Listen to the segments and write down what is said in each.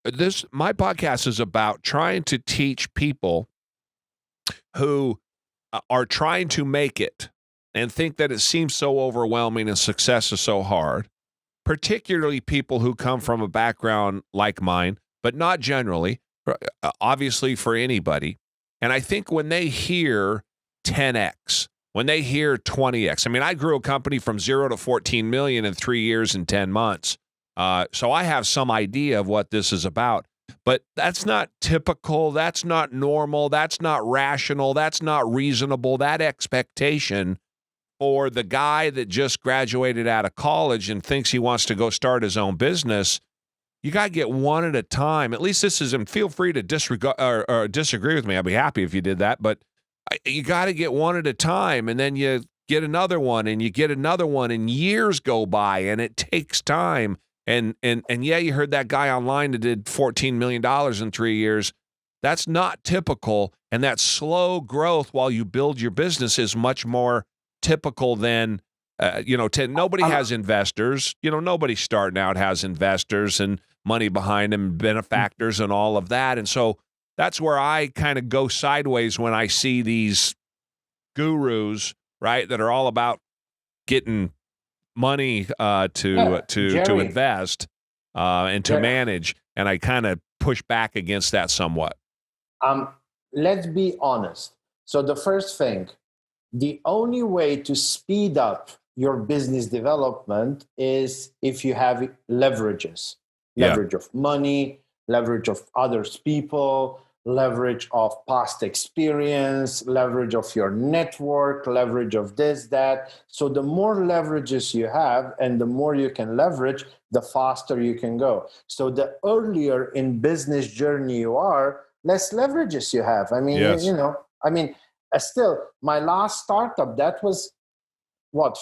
my podcast is about trying to teach people who are trying to make it and think that it seems so overwhelming and success is so hard, particularly people who come from a background like mine, but not generally, obviously for anybody. And I think when they hear 10x, when they hear 20x, I mean, I grew a company from 0 to 14 million in 3 years and 10 months. So I have some idea of what this is about, but that's not typical. That's not normal. That's not rational. That's not reasonable. That expectation for the guy that just graduated out of college and thinks he wants to go start his own business, you got to get one at a time. At least this is, and feel free to disregard or disagree with me. I'd be happy if you did that, but you got to get one at a time, and then you get another one, and you get another one, and years go by, and it takes time. And yeah, you heard that guy online that did $14 million in 3 years. That's not typical, and that slow growth while you build your business is much more typical than, nobody has investors. Nobody starting out has investors and money behind them, benefactors and all of that. And so that's where I kind of go sideways when I see these gurus, right, that are all about getting money to invest and to manage. And I kind of push back against that somewhat. Let's be honest. So the first thing, the only way to speed up your business development is if you have leverages, leverage of money, leverage of others people, leverage of past experience, leverage of your network, leverage of this, that. So the more leverages you have and the more you can leverage, the faster you can go. So the earlier in business journey you are, less leverages you have. I mean, yes. Still, my last startup, that was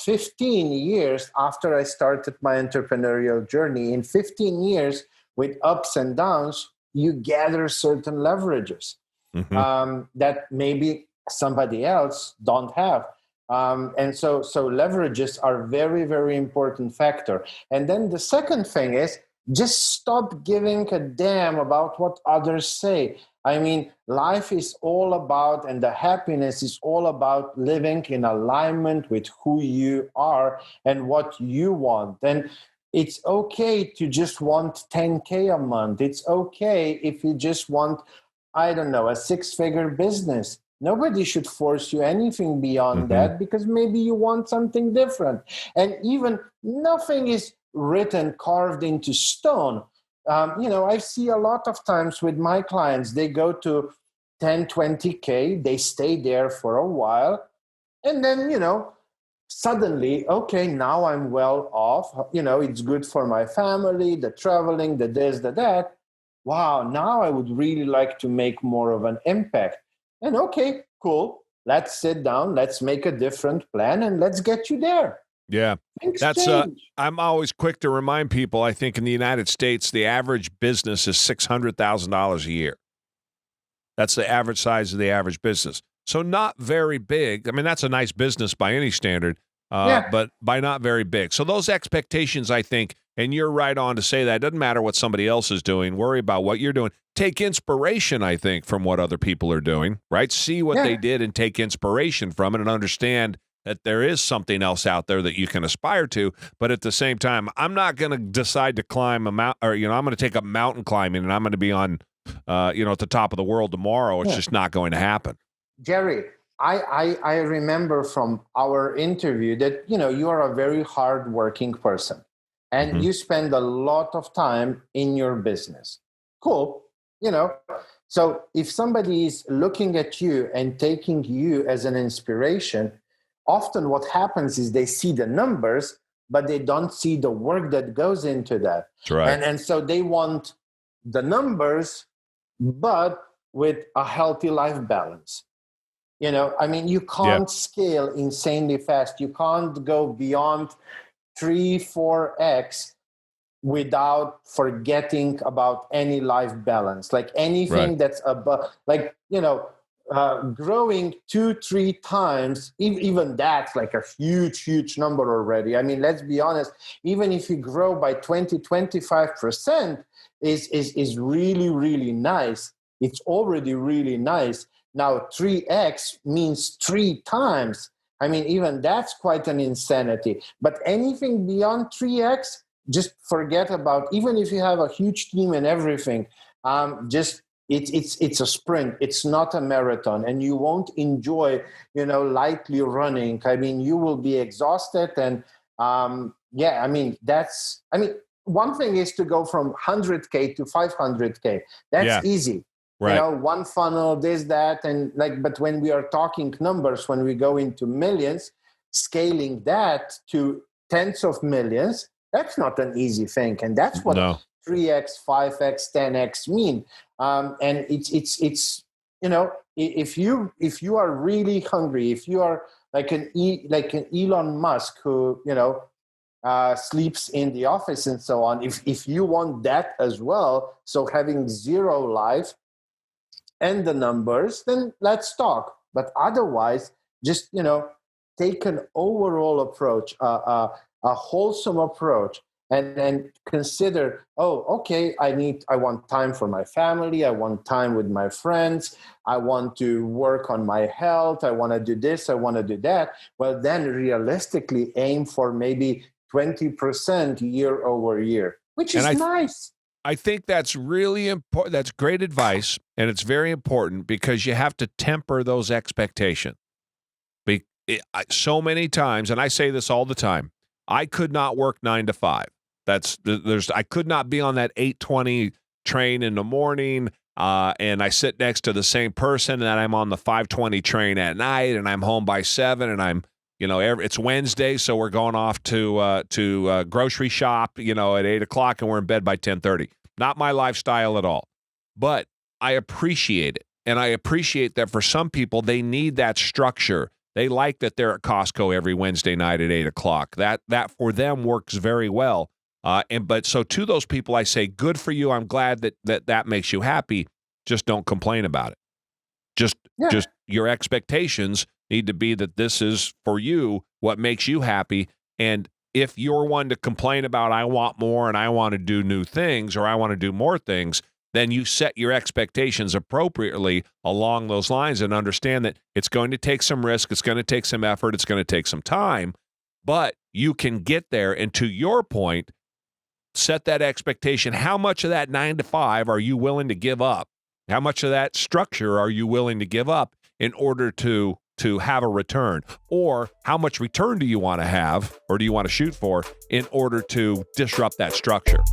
15 years after I started my entrepreneurial journey. In 15 years, with ups and downs, you gather certain leverages that maybe somebody else don't have. And so leverages are very, very important factor. And then the second thing is just stop giving a damn about what others say. I mean, life is all about, and the happiness is all about living in alignment with who you are and what you want. And it's okay to just want 10K a month. It's okay if you just want, I don't know, a 6-figure business. Nobody should force you anything beyond that, because maybe you want something different. And even nothing is written, carved into stone. I see a lot of times with my clients, they go to 10, 20K, they stay there for a while, and then, suddenly, okay, now I'm well off. It's good for my family, the traveling, the this, the that. Wow, now I would really like to make more of an impact. And okay, cool. Let's sit down, let's make a different plan, and let's get you there. Yeah, I'm always quick to remind people, I think in the United States, the average business is $600,000 a year. That's the average size of the average business. So not very big. I mean, that's a nice business by any standard, but by not very big. So those expectations, I think, and you're right on to say that, it doesn't matter what somebody else is doing. Worry about what you're doing. Take inspiration, I think, from what other people are doing, right? See what they did and take inspiration from it and understand that there is something else out there that you can aspire to. But at the same time, I'm not going to decide to climb a mountain, or, I'm going to take up mountain climbing and I'm going to be on, at the top of the world tomorrow. It's just not going to happen. Jerry, I remember from our interview that, you are a very hardworking person and you spend a lot of time in your business. Cool. So if somebody is looking at you and taking you as an inspiration, often what happens is they see the numbers, but they don't see the work that goes into that. That's right. And so they want the numbers, but with a healthy life balance. You can't scale insanely fast. You can't go beyond 3-4x without forgetting about any life balance. Like anything that's above, growing 2-3 times, even that's like a huge number already. I mean, let's be honest, even if you grow by 20-25%, is really, really nice. It's already really nice. Now 3x means 3 times. I mean, even that's quite an insanity. But anything beyond 3x, just forget about. Even if you have a huge team and everything, just it's a sprint. It's not a marathon, and you won't enjoy, lightly running. I mean, you will be exhausted, and yeah. I mean, one thing is to go from 100K to 500K. That's Yeah. easy. Right. One funnel, this, that, and but when we are talking numbers, when we go into millions, scaling that to tens of millions, that's not an easy thing. And that's what No. 3x, 5x, 10x mean. And it's if you are really hungry, if you are like an Elon Musk who sleeps in the office and so on, if you want that as well, so having zero life and the numbers, then let's talk. But otherwise, just take an overall approach, a wholesome approach, and consider, oh, okay, I want time for my family, I want time with my friends, I want to work on my health, I want to do this, I want to do that. Well, then realistically aim for maybe 20% year over year, which is nice. I think that's really important. That's great advice, and it's very important because you have to temper those expectations. So many times, and I say this all the time, I could not work 9 to 5. I could not be on that 8:20 train in the morning, and I sit next to the same person, and I'm on the 5:20 train at night, and I'm home by 7, and I'm it's Wednesday, so we're going off to grocery shop, at 8:00, and we're in bed by 10:30. Not my lifestyle at all, but I appreciate it, and I appreciate that for some people they need that structure. They like that they're at Costco every Wednesday night at 8:00. That for them works very well. But so to those people, I say, good for you. I'm glad that makes you happy. Just don't complain about it. Just your expectations need to be that this is for you what makes you happy. And if you're one to complain about, I want more and I want to do new things or I want to do more things, then you set your expectations appropriately along those lines and understand that it's going to take some risk, it's going to take some effort, it's going to take some time, but you can get there. And to your point, set that expectation. How much of that 9 to 5 are you willing to give up? How much of that structure are you willing to give up in order to have a return? Or how much return do you want to have or do you want to shoot for in order to disrupt that structure?